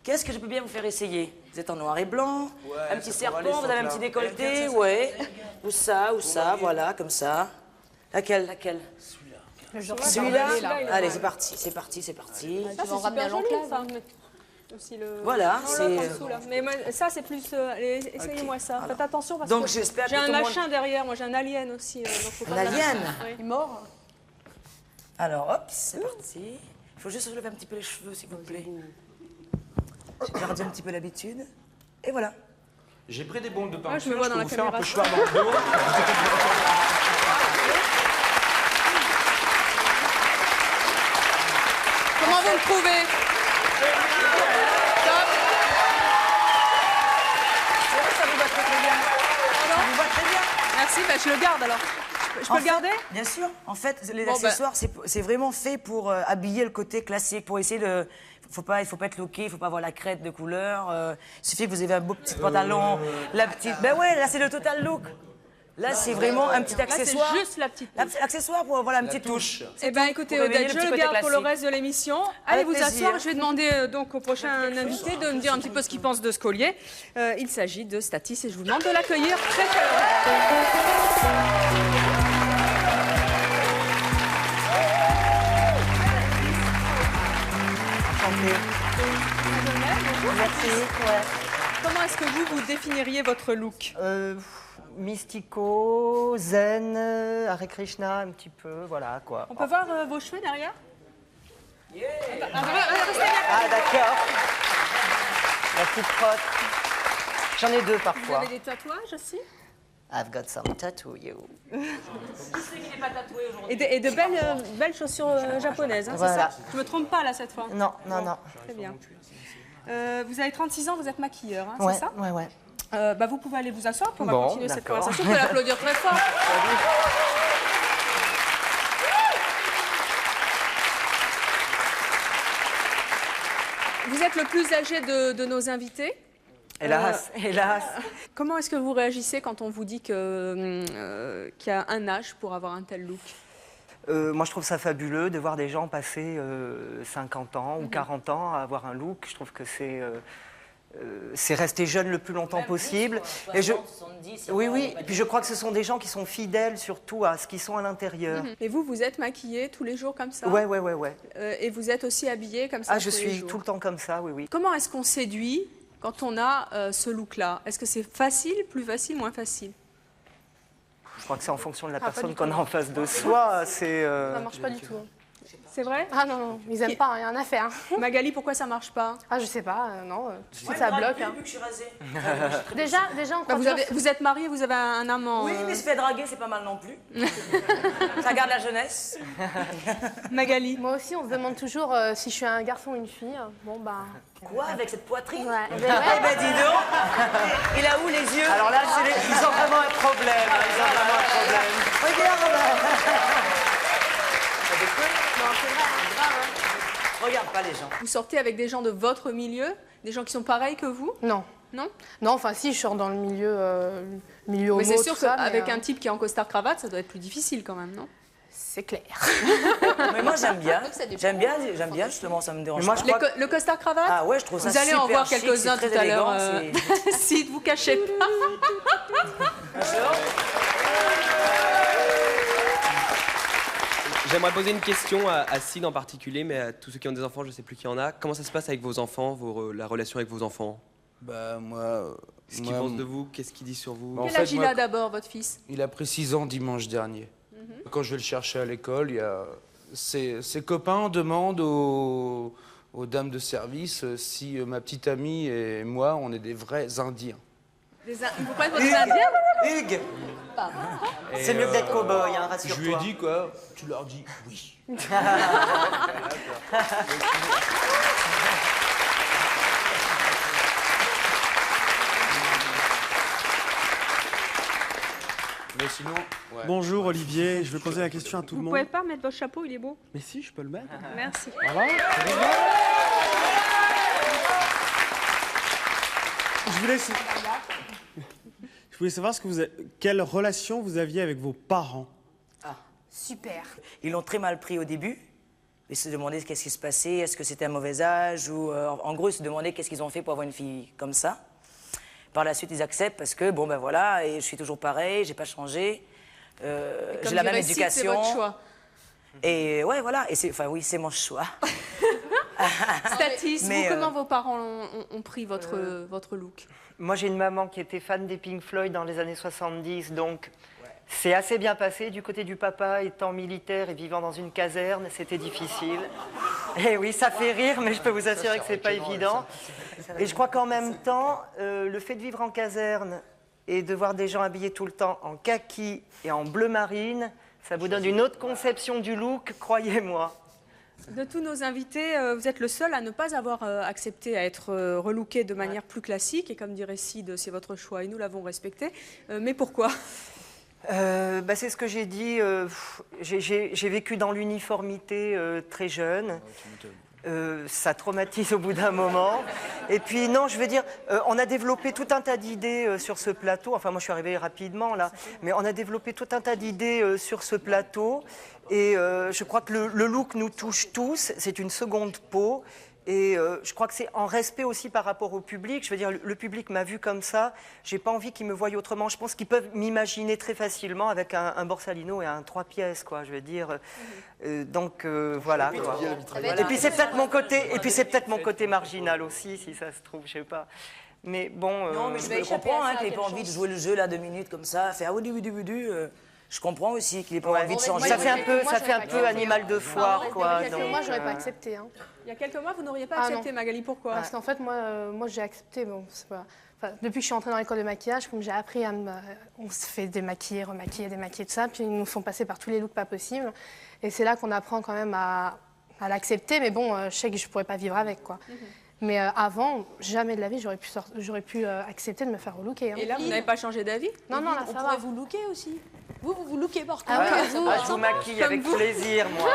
qu'est-ce que je peux bien vous faire essayer? Vous êtes en noir et blanc, un petit serpent, vous avez un petit décolleté, ouais. Ou ça, voilà, comme ça. Laquelle? Celui-là. Allez, c'est parti. Ça, c'est super joli, ça. Aussi Voilà, c'est... Mais moi, ça, c'est plus... essayez-moi ça. Faites attention parce donc, que j'ai un machin derrière. Moi, j'ai un alien aussi. Donc faut pas alien? Oui. Il est mort. Alors, hop, c'est parti. Il faut juste se lever un petit peu les cheveux, s'il vous plaît. J'ai perdu un petit peu l'habitude. Et voilà. J'ai pris des bombes de peinture. Je me vois dans la vous faire un caméra. pochoir dans le dos. Comment vous le trouvez? Ça vous va très bien. Ça vous va très bien. Merci, je le garde alors. Je peux le garder? Bien sûr. En fait, les accessoires, c'est vraiment fait pour habiller le côté classique, pour essayer de... Il faut pas être looké, il faut pas avoir la crête de couleur. Il suffit que vous ayez un beau petit pantalon, la petite... Ben ouais, là, c'est le total look. Là, c'est vraiment un petit accessoire. C'est juste la petite touche. Accessoire pour avoir une petite touche. Eh bien, écoutez, Odette, je le garde pour le reste de l'émission. Allez vous asseoir. Je vais demander donc au prochain invité de me dire un petit peu ce qu'il pense de ce collier. Il s'agit de Statis et je vous demande de l'accueillir très chaleureusement. Merci. Ouais. Comment est-ce que vous définiriez votre look? Mystico, zen, Hare Krishna, un petit peu, voilà quoi. On peut voir vos cheveux derrière? Ah d'accord. La petite frotte. J'en ai deux parfois. Vous avez des tatouages aussi? I've got some tattoo, you. Et de belles chaussures japonaises, hein, voilà. C'est ça? Je me trompe pas là cette fois? Non, non, non. Très bien. Vous avez 36 ans, vous êtes maquilleur, hein, ouais, c'est ça? Ouais, ouais. Vous pouvez aller vous asseoir, puis on va continuer cette conversation. Vous pouvez l'applaudir très fort. Vous êtes le plus âgé de nos invités. Hélas, hélas. Comment est-ce que vous réagissez quand on vous dit qu'il y a un âge pour avoir un tel look? Moi, je trouve ça fabuleux de voir des gens passer 50 ans ou 40 ans à avoir un look. Je trouve que c'est rester jeune le plus longtemps possible. Et oui. Et puis je crois que ce sont des gens qui sont fidèles surtout à ce qu'ils sont à l'intérieur. Et vous êtes maquillée tous les jours comme ça? Ouais. Et vous êtes aussi habillée comme ça? Ah, je suis tout le temps comme ça, oui. Comment est-ce qu'on séduit quand on a ce look-là? Est-ce que c'est facile, plus facile, moins facile? Je crois que c'est en fonction de la personne qu'on a en face de soi. Ça marche pas du tout. C'est vrai? Ah non, ils aiment pas, rien à faire. Magali, pourquoi ça marche pas? Ah, je sais pas, non, ça bloque. Vu que je suis rasée. Déjà, on croit vous êtes mariée, vous avez un amant. Oui, mais se fait draguer, c'est pas mal non plus. Ça garde la jeunesse. Magali. Moi aussi, on se demande toujours si je suis un garçon ou une fille. Bon, bah... Quoi, avec cette poitrine? Ouais. Eh ben dis donc. Il a où les yeux? Alors là, ils ont vraiment un problème. Regarde. Regarde pas les gens. Vous sortez avec des gens de votre milieu, des gens qui sont pareils que vous? Non. Non? Non, enfin si, je sors dans le milieu homo. Mais c'est sûr qu'avec mais, un type qui est en costard-cravate, ça doit être plus difficile quand même, non? C'est clair. Mais moi j'aime bien. J'aime bien justement, ça me dérange pas. Le costard-cravate? Ah ouais, je trouve ça super chic. Vous allez en voir quelques-uns tout à l'heure. Si, ne vous cachez pas. J'aimerais poser une question à Sid en particulier, mais à tous ceux qui ont des enfants, je ne sais plus qui en a. Comment ça se passe avec vos enfants, la relation avec vos enfants? Bah moi... Qu'est-ce qu'il pense de vous? Qu'est-ce qu'il dit sur vous? Quel âge il a d'abord, votre fils? Il a pris 6 ans dimanche dernier. Quand je vais le chercher à l'école, ses copains demandent aux dames de service si ma petite amie et moi, on est des vrais Indiens. Vous prenez votre Indiens? Hugues. C'est mieux que d'être cow-boy, hein, rassure-toi. Je lui ai dit quoi? Tu leur dis oui. Mais sinon, ouais. Bonjour Olivier, je vais poser la question à tout le Vous monde. pouvez pas mettre votre chapeau, il est beau. Mais si, je peux le mettre. Merci. Voilà. Je voulais savoir quelle relation vous aviez avec vos parents. Super. Ils l'ont très mal pris au début. Ils se demandaient qu'est-ce qui se passait, est-ce que c'était un mauvais âge ou en gros ils se demandaient qu'est-ce qu'ils ont fait pour avoir une fille comme ça. Par la suite ils acceptent parce que bon ben voilà, et je suis toujours pareil, j'ai pas changé, j'ai la même éducation. C'est votre choix. Et ouais voilà, et oui c'est mon choix. Statis, comment vos parents ont pris votre look? Moi, j'ai une maman qui était fan des Pink Floyd dans les années 70, donc c'est assez bien passé. Du côté du papa, étant militaire et vivant dans une caserne, c'était difficile. Et oui, ça fait rire, mais je peux vous assurer que c'est pas évident. Et je crois qu'en même temps, le fait de vivre en caserne et de voir des gens habillés tout le temps en kaki et en bleu marine, ça vous donne une autre conception du look, croyez-moi. De tous nos invités, vous êtes le seul à ne pas avoir accepté à être relooké de manière plus classique. Et comme dirait Sid, c'est votre choix et nous l'avons respecté. Mais pourquoi? C'est ce que j'ai dit. J'ai vécu dans l'uniformité très jeune. Ça traumatise au bout d'un moment. Et puis non, je veux dire, on a développé tout un tas d'idées sur ce plateau. Enfin, moi, je suis arrivée rapidement, là. Mais on a développé tout un tas d'idées sur ce plateau. Et je crois que le look nous touche tous. C'est une seconde peau. Et je crois que c'est en respect aussi par rapport au public. Je veux dire, le public m'a vu comme ça. J'ai pas envie qu'ils me voient autrement. Je pense qu'ils peuvent m'imaginer très facilement avec un Borsalino et un 3 pièces, quoi. Je veux dire. Donc voilà. Quoi. Et puis c'est peut-être mon côté. Et puis c'est peut-être mon côté marginal aussi, si ça se trouve. Je sais pas. Mais bon. Non, mais je comprends qu'il n'ait pas envie de jouer le jeu là 2 minutes comme ça, faire je comprends aussi qu'il n'ait pas envie de changer. Ça fait un peu animal de foire, quoi. Moi, j'aurais pas accepté. Hein. Il y a quelques mois, vous n'auriez pas accepté, Magali. Pourquoi? Parce qu'en fait, moi j'ai accepté. Bon, depuis que je suis entrée dans l'école de maquillage, comme j'ai appris on se fait démaquiller, remaquiller, démaquiller, tout ça. Puis ils nous font passer par tous les looks pas possibles. Et c'est là qu'on apprend quand même à l'accepter. Mais bon, je sais que je pourrais pas vivre avec, quoi. Mais avant, jamais de la vie, j'aurais pu accepter de me faire relooker. Hein. Et là, vous n'avez pas changé d'avis? Non, là, on ça pourrait va. vous looker aussi. Vous lookez partout. Je vous maquille avec plaisir, moi.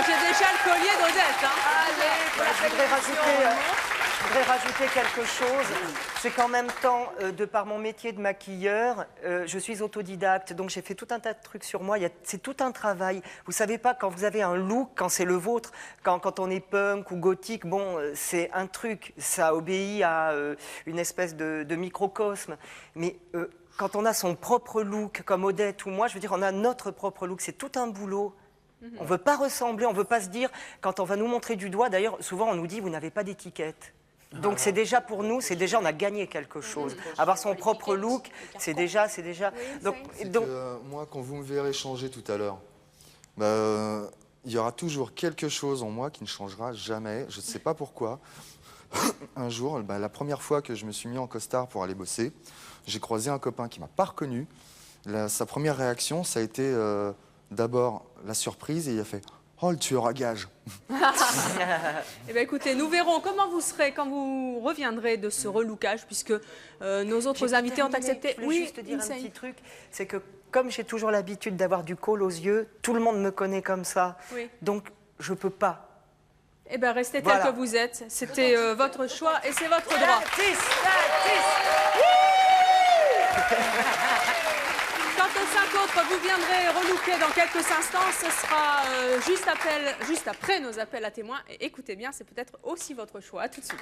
J'ai déjà le collier d'Odette. Je voudrais rajouter quelque chose. C'est qu'en même temps, de par mon métier de maquilleur, je suis autodidacte. Donc j'ai fait tout un tas de trucs sur moi. C'est tout un travail. Vous savez pas, quand vous avez un look, quand c'est le vôtre, quand on est punk ou gothique, bon, c'est un truc. Ça obéit à une espèce de microcosme. Mais quand on a son propre look, comme Odette ou moi, je veux dire, on a notre propre look. C'est tout un boulot. On ne veut pas ressembler, on ne veut pas se dire, quand on va nous montrer du doigt, d'ailleurs, souvent on nous dit, vous n'avez pas d'étiquette. Donc c'est déjà pour nous, on a gagné quelque chose. Avoir son propre look, c'est déjà. Donc, moi, quand vous me verrez changer tout à l'heure, il y aura toujours quelque chose en moi qui ne changera jamais. Je ne sais pas pourquoi. Un jour, la première fois que je me suis mis en costard pour aller bosser, j'ai croisé un copain qui ne m'a pas reconnu. Sa première réaction, ça a été d'abord la surprise et il a fait « Oh, le tueur à gages !» Eh bien, écoutez, nous verrons comment vous serez quand vous reviendrez de ce relookage, puisque nos autres invités ont accepté. Je voulais juste dire un petit truc, c'est que comme j'ai toujours l'habitude d'avoir du col aux yeux, tout le monde me connaît comme ça, donc je peux pas. Eh bien, restez tel que vous êtes. C'était votre choix et c'est votre droit. Quant aux 5 autres, vous viendrez relooker dans quelques instants. Ce sera juste après nos appels à témoins. Et écoutez bien, c'est peut-être aussi votre choix. À tout de suite.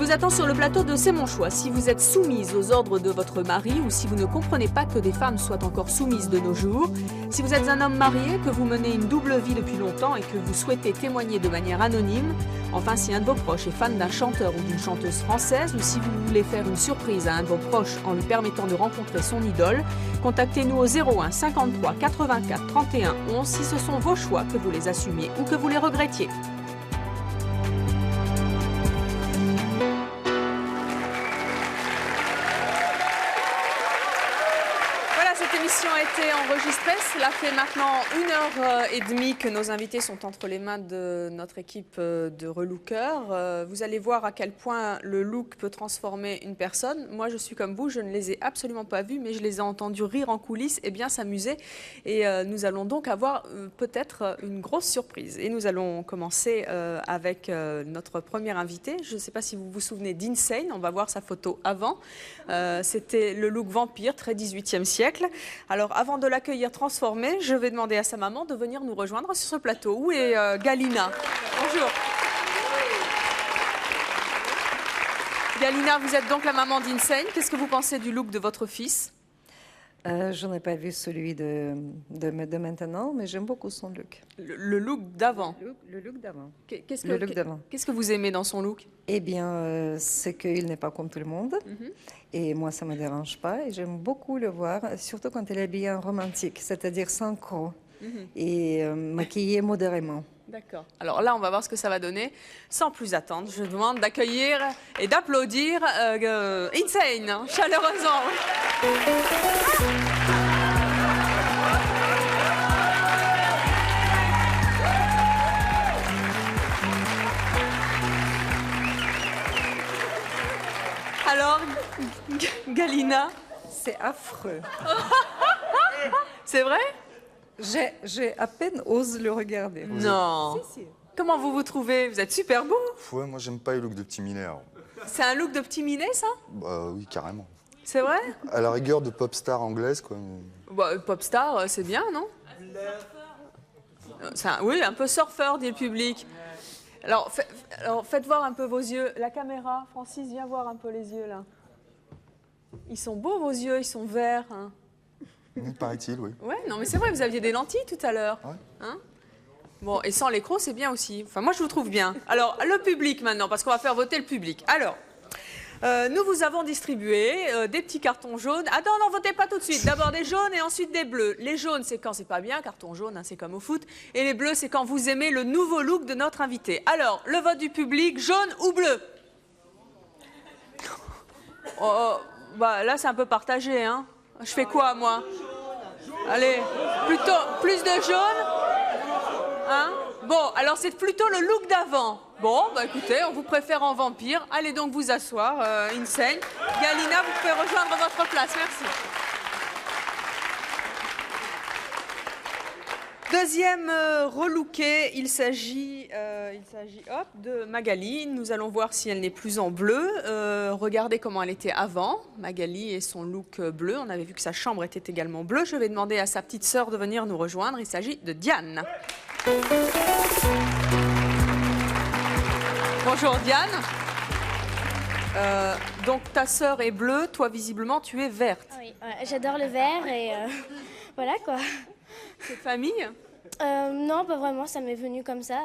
vous attend sur le plateau de C'est mon choix. Si vous êtes soumise aux ordres de votre mari ou si vous ne comprenez pas que des femmes soient encore soumises de nos jours, si vous êtes un homme marié, que vous menez une double vie depuis longtemps et que vous souhaitez témoigner de manière anonyme, enfin si un de vos proches est fan d'un chanteur ou d'une chanteuse française ou si vous voulez faire une surprise à un de vos proches en lui permettant de rencontrer son idole, contactez-nous au 01 53 84 31 11 si ce sont vos choix, que vous les assumiez ou que vous les regrettiez. L'émission a été enregistrée. Cela fait maintenant 1h30 que nos invités sont entre les mains de notre équipe de relookers. Vous allez voir à quel point le look peut transformer une personne. Moi, je suis comme vous, je ne les ai absolument pas vus, mais je les ai entendus rire en coulisses et bien s'amuser. Et nous allons donc avoir peut-être une grosse surprise. Et nous allons commencer avec notre première invitée. Je ne sais pas si vous vous souvenez d'Insane. On va voir sa photo avant. C'était le look vampire, très 18e siècle. Alors, avant de l'accueillir transformée, je vais demander à sa maman de venir nous rejoindre sur ce plateau. Où est Galina? Bonjour. Galina, vous êtes donc la maman d'Insane. Qu'est-ce que vous pensez du look de votre fils? Je n'ai pas vu celui de maintenant, mais j'aime beaucoup son look. Le look d'avant? Le look d'avant. Qu'est-ce que vous aimez dans son look? Eh bien, c'est qu'il n'est pas comme tout le monde. Et moi, ça ne me dérange pas. Et j'aime beaucoup le voir, surtout quand il est bien romantique, c'est-à-dire sans croc et maquillé modérément. D'accord. Alors là, on va voir ce que ça va donner. Sans plus attendre, je demande d'accueillir et d'applaudir Insane, chaleureusement. Alors, Galina? C'est affreux. C'est vrai? J'ai à peine osé le regarder. Non. Si, si. Comment vous vous trouvez? Vous êtes super beau. Ouais, moi j'aime pas les looks de petit mineur. C'est un look de petit minet, ça? Bah oui, carrément. C'est vrai? À la rigueur de pop star anglaise, quoi. Bah, pop star, c'est bien, non? Oui, un peu surfeur, dit le public. Alors, faites voir un peu vos yeux. La caméra, Francis, viens voir un peu les yeux, là. Ils sont beaux, vos yeux, ils sont verts. Hein. Paraît-il, oui. Ouais, non, mais c'est vrai, vous aviez des lentilles tout à l'heure. Ouais. Hein? Bon, et sans l'écran, c'est bien aussi. Enfin, moi, je vous trouve bien. Alors, le public maintenant, parce qu'on va faire voter le public. Alors, nous vous avons distribué des petits cartons jaunes. Ah non, votez pas tout de suite. D'abord des jaunes et ensuite des bleus. Les jaunes, c'est quand c'est pas bien, carton jaune, hein, c'est comme au foot. Et les bleus, c'est quand vous aimez le nouveau look de notre invité. Alors, le vote du public, jaune ou bleu? Bah, là, c'est un peu partagé, hein. Je fais quoi, moi? Allez, plutôt plus de jaune, hein? Bon, alors c'est plutôt le look d'avant. Bon, bah écoutez, on vous préfère en vampire. Allez donc vous asseoir, Insane. Galina, vous pouvez rejoindre votre place, merci. Deuxième relooké, il s'agit de Magali. Nous allons voir si elle n'est plus en bleu. Regardez comment elle était avant, Magali et son look bleu. On avait vu que sa chambre était également bleue. Je vais demander à sa petite sœur de venir nous rejoindre. Il s'agit de Diane. Bonjour Diane. Donc ta sœur est bleue, toi visiblement tu es verte. Oui, j'adore le vert et voilà quoi. C'est famille? Non, pas vraiment, ça m'est venu comme ça.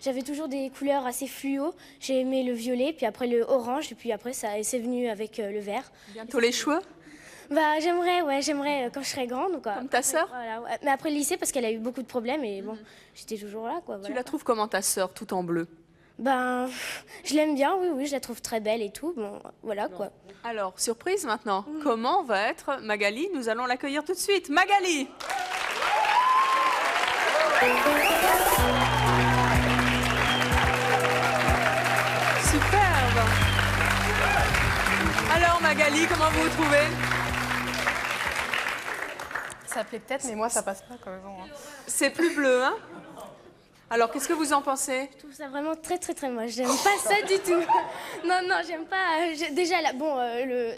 J'avais toujours des couleurs assez fluo. J'ai aimé le violet, puis après le orange, et puis après c'est venu avec le vert. Bientôt les cheveux? Bah j'aimerais quand je serai grande. Quoi. Comme ta sœur? Voilà, ouais. Mais après le lycée, parce qu'elle a eu beaucoup de problèmes, et bon, j'étais toujours là. Quoi, voilà. Tu la trouves comment ta sœur, tout en bleu? Ben, je l'aime bien, oui, je la trouve très belle et tout. Bon, voilà quoi. Alors, surprise maintenant. Comment va être Magali? Nous allons l'accueillir tout de suite. Magali! Superbe! Alors Magali, comment vous vous trouvez? Ça plaît peut-être, mais moi ça passe pas quand même. C'est plus bleu, hein? Alors, qu'est-ce que vous en pensez? Je trouve ça vraiment très moche. J'aime pas ça du tout. Non, j'aime pas. Déjà, là, bon,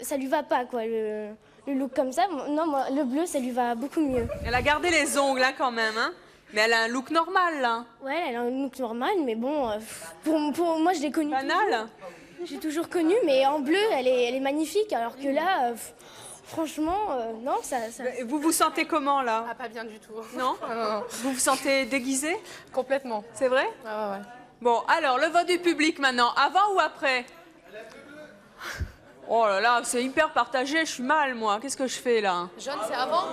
ça lui va pas, quoi, le look comme ça. Non, moi, le bleu, ça lui va beaucoup mieux. Elle a gardé les ongles, hein, quand même, hein? Mais elle a un look normal, là. Ouais, elle a un look normal, mais bon, pour moi, je l'ai connue. Banal? j'ai toujours connue, mais en bleu, elle est magnifique, alors que là, franchement, non, ça... Vous vous sentez comment, là? Ah, pas bien du tout. Non? Vous vous sentez déguisé? Complètement. C'est vrai? Ouais. Bon, alors, le vote du public maintenant, avant ou après? Oh là là, c'est hyper partagé, je suis mal, moi. Qu'est-ce que je fais, là? Jaune, c'est avant?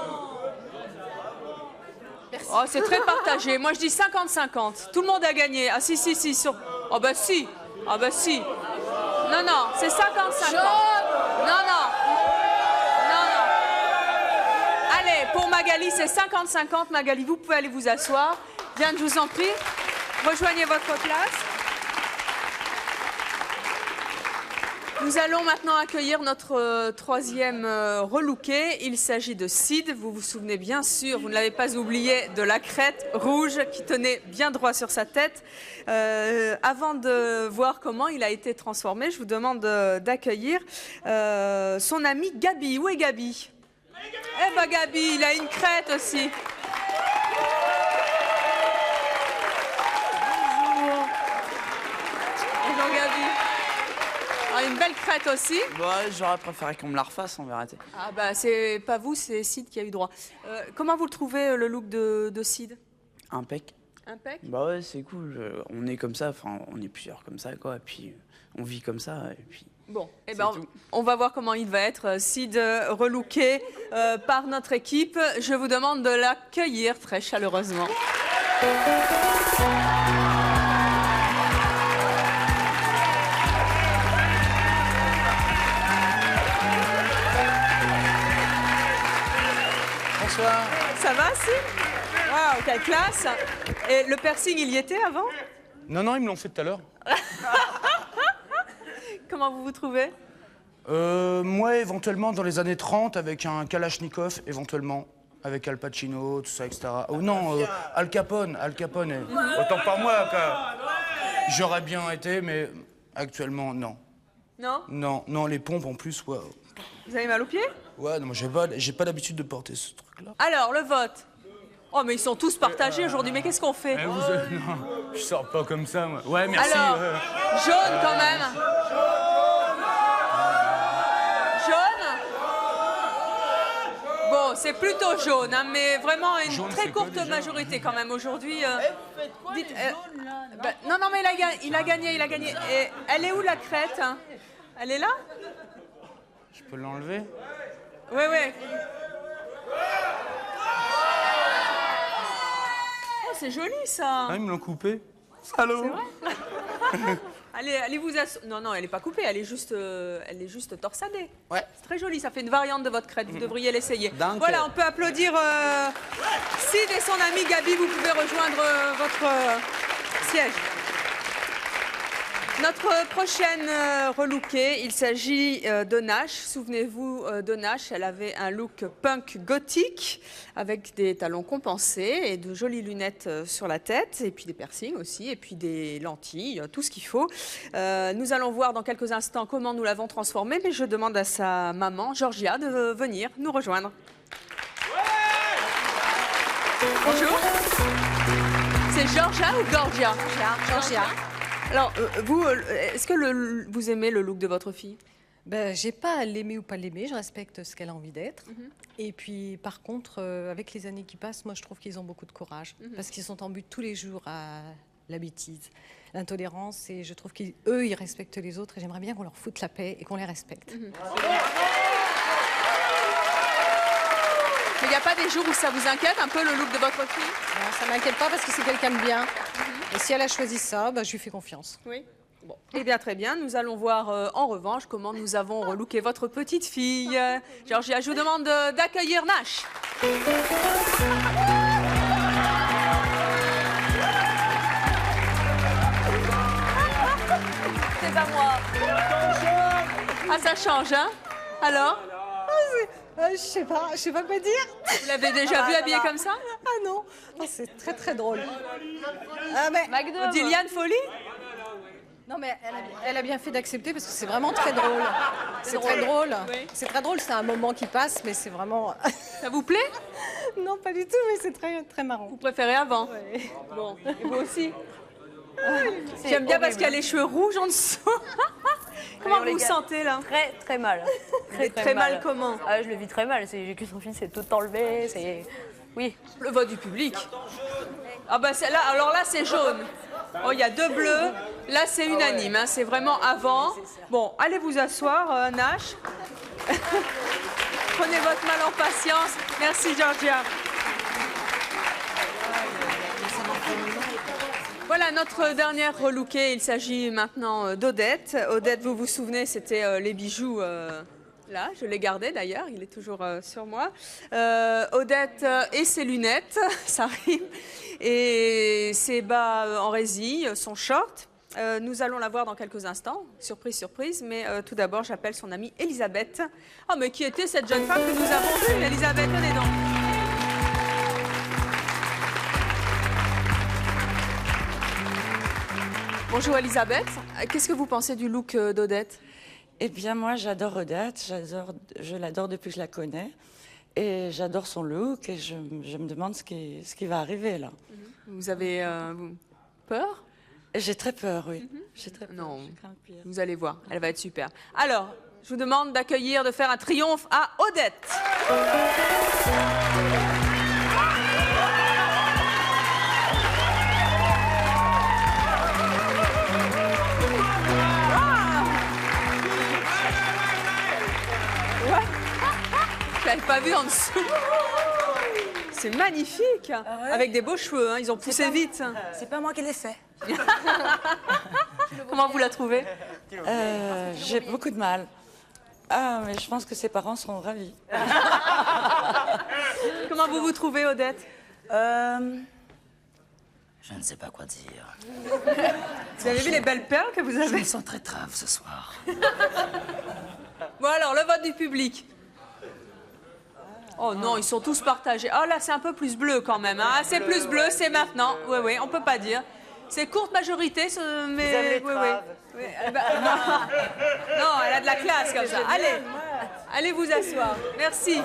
Merci. Oh, c'est très partagé. Moi, je dis 50-50. Tout le monde a gagné. Ah, si. Oh, bah si. Ah, bah si. Non, c'est 50-50. Non. Allez, pour Magali, c'est 50-50. Magali, vous pouvez aller vous asseoir. Diane, je vous en prie. Rejoignez votre place. Nous allons maintenant accueillir notre troisième relooké. Il s'agit de Sid. Vous vous souvenez bien sûr, vous ne l'avez pas oublié, de la crête rouge qui tenait bien droit sur sa tête. Avant de voir comment il a été transformé, je vous demande d'accueillir son ami Gabi. Où est Gabi? Eh ben Gabi, il a une crête aussi. Bonjour Gabi. Ah, une belle crête aussi. Ouais, j'aurais préféré qu'on me la refasse en vérité. Ah bah c'est pas vous, c'est Sid qui a eu droit. Comment vous le trouvez, le look de Sid? Impec. Impec? Bah ouais, c'est cool. On est comme ça, enfin on est plusieurs comme ça quoi, et puis on vit comme ça, et puis... Bon, eh ben, on va voir comment il va être, Sid, relooké par notre équipe. Je vous demande de l'accueillir très chaleureusement. Bonsoir. Ça va, Sid? Waouh, quelle classe! Et le piercing, il y était avant? Non, ils me l'ont fait tout à l'heure. Comment vous vous trouvez? Moi, éventuellement, dans les années 30, avec un Kalachnikov, éventuellement, avec Al Pacino, tout ça, etc. Oh non, Al Capone. Autant pas moi, quoi. J'aurais bien été, mais actuellement, non. Non? Non, les pompes, en plus, ouais. Vous avez mal aux pieds? Ouais, non, j'ai pas l'habitude de porter ce truc-là. Alors, le vote. Oh, mais ils sont tous partagés aujourd'hui, mais qu'est-ce qu'on fait? Non, je sors pas comme ça, moi. Ouais, merci. Alors, jaune quand même. Jaune? Bon, c'est plutôt jaune, hein, mais vraiment une jaune, très courte majorité quand même aujourd'hui. Dites, non, mais il a gagné. Et elle est où la crête, hein? Elle est là? Je peux l'enlever? Oui. Oh, c'est joli ça. Ah, ils me l'ont coupé. Salaud. C'est vrai? Allez vous asseoir. Non, elle n'est pas coupée, elle est juste torsadée. Ouais. C'est très joli, ça fait une variante de votre crête, vous devriez l'essayer. Donc, voilà, on peut applaudir Sid et son ami Gabi, vous pouvez rejoindre votre siège. Notre prochaine relookée, il s'agit de Nash. Souvenez-vous de Nash, elle avait un look punk gothique avec des talons compensés et de jolies lunettes sur la tête, et puis des piercings aussi, et puis des lentilles, tout ce qu'il faut. Nous allons voir dans quelques instants comment nous l'avons transformée, mais je demande à sa maman, Georgia, de venir nous rejoindre. Bonjour. C'est Georgia ou Gorgia? Georgia. Alors, vous, est-ce que vous aimez le look de votre fille? Ben, j'ai pas à l'aimer ou pas l'aimer, je respecte ce qu'elle a envie d'être. Et puis, par contre, avec les années qui passent, moi, je trouve qu'ils ont beaucoup de courage. Parce qu'ils sont en but tous les jours à la bêtise, l'intolérance. Et je trouve qu'eux, ils respectent les autres. Et j'aimerais bien qu'on leur foute la paix et qu'on les respecte. Mais il n'y a pas des jours où ça vous inquiète un peu le look de votre fille? Non, ça m'inquiète pas parce que c'est quelqu'un de bien. Et si elle a choisi ça, ben, je lui fais confiance. Oui. Bon. Eh bien, très bien. Nous allons voir en revanche comment nous avons relooké votre petite fille. Georgia, je vous demande d'accueillir Nash. C'est à moi. Ah, ça change, hein? Alors? Je sais pas quoi dire. Vous l'avez déjà vu habillée comme ça? Ah non, c'est très très drôle. On dit Liane Folie? Non mais elle a bien fait d'accepter parce que c'est vraiment très drôle. C'est très drôle. Oui. C'est très drôle, c'est un moment qui passe, mais c'est vraiment... Ça vous plaît? Non, pas du tout, mais c'est très, très marrant. Vous préférez avant? Oui. Bon, et vous aussi? J'aime bien parce qu'il y a les cheveux rouges en dessous. Comment vous vous sentez là? Très très mal. Très mal comment? Je le vis très mal. J'ai que son fils, c'est tout enlevé. C'est oui. Le vote du public. Ah bah là, alors là c'est jaune. Oh, il y a 2 bleus. Là c'est unanime. Hein, c'est vraiment avant. Bon, allez vous asseoir, Nash. Prenez votre mal en patience. Merci Georgia. Voilà notre dernière relookée. Il s'agit maintenant d'Odette. Odette, vous vous souvenez, c'était les bijoux. Là, je l'ai gardé d'ailleurs, il est toujours sur moi. Odette et ses lunettes, ça rime. Et ses bas en résille, son short. Nous allons la voir dans quelques instants. Surprise, surprise. Mais tout d'abord, j'appelle son amie Elisabeth. Oh, mais qui était cette jeune femme que nous avons vue? Elisabeth, venez donc. Bonjour Elisabeth, qu'est-ce que vous pensez du look d'Odette? Eh bien moi j'adore Odette, je l'adore depuis que je la connais et j'adore son look et je me demande ce qui va arriver là. Vous avez peur? J'ai très peur, oui. J'ai très peur. Non, vous allez voir, elle va être super. Alors, je vous demande d'accueillir, de faire un triomphe à Odette. Je l'avais pas vu en dessous. C'est magnifique. Ah ouais, avec des beaux cheveux, hein. Ils ont poussé vite. C'est pas moi qui l'ai fait. Comment vous la trouvez? J'ai beaucoup de mal. Ah, mais je pense que ses parents seront ravis. Comment vous vous trouvez, Odette? Je ne sais pas quoi dire. Vous avez vu les belles perles que vous avez? Je me sens très trave ce soir. Bon alors, le vote du public. Oh non, ils sont tous partagés. Oh là, c'est un peu plus bleu quand même. Hein. C'est plus bleu, c'est maintenant. Oui, oui, on peut pas dire. C'est courte majorité, mais... Vous avez oui. Non, elle a de la classe comme ça. Allez, allez vous asseoir. Merci.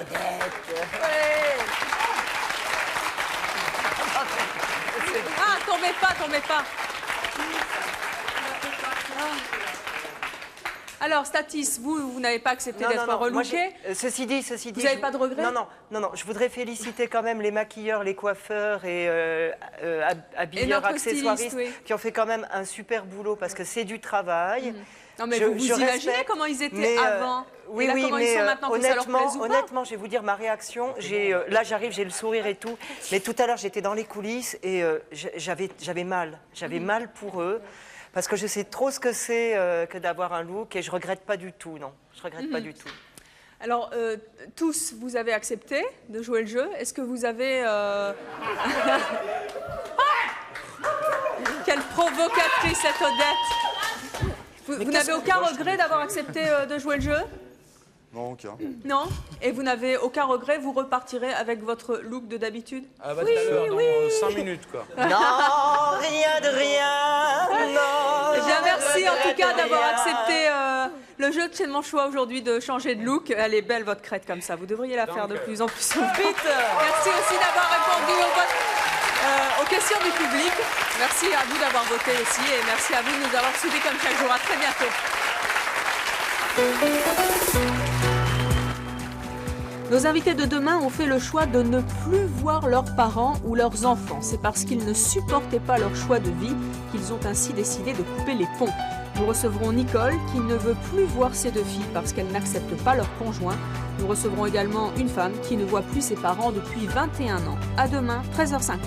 Ah, tombez pas, tombez pas. Alors, Statis, vous n'avez pas accepté d'être relooké. Ceci dit, vous n'avez pas de regrets? Non. Je voudrais féliciter quand même les maquilleurs, les coiffeurs et habilleurs, accessoiristes, qui ont fait quand même un super boulot parce que c'est du travail. Non, mais vous imaginez comment ils étaient avant? Oui, et là, oui, comment mais ils sont maintenant, que ça leur plaise ou pas? honnêtement, je vais vous dire ma réaction. Là, j'arrive, j'ai le sourire et tout. Mais tout à l'heure, j'étais dans les coulisses et j'avais mal. J'avais mal pour eux. Parce que je sais trop ce que c'est que d'avoir un look et je regrette pas du tout, non. Je regrette pas du tout. Alors, tous, vous avez accepté de jouer le jeu. Est-ce que vous avez... Quelle provocatrice cette Odette! Vous n'avez aucun regret d'avoir accepté de jouer le jeu? Non, aucun. Non? Et vous n'avez aucun regret, vous repartirez avec votre look de d'habitude? Ah bah tout à l'heure, dans 5 minutes quoi. Non, rien de rien, non. Eh bien merci en tout cas d'avoir accepté le jeu. C'est mon choix aujourd'hui de changer de look. Elle est belle votre crête comme ça, vous devriez la faire de plus en plus vite. Merci aussi d'avoir répondu aux questions du public. Merci à vous d'avoir voté aussi et merci à vous de nous avoir suivis comme chaque jour. À très bientôt. Nos invités de demain ont fait le choix de ne plus voir leurs parents ou leurs enfants. C'est parce qu'ils ne supportaient pas leur choix de vie qu'ils ont ainsi décidé de couper les ponts. Nous recevrons Nicole qui ne veut plus voir ses 2 filles parce qu'elle n'accepte pas leur conjoint. Nous recevrons également une femme qui ne voit plus ses parents depuis 21 ans. À demain, 13h50.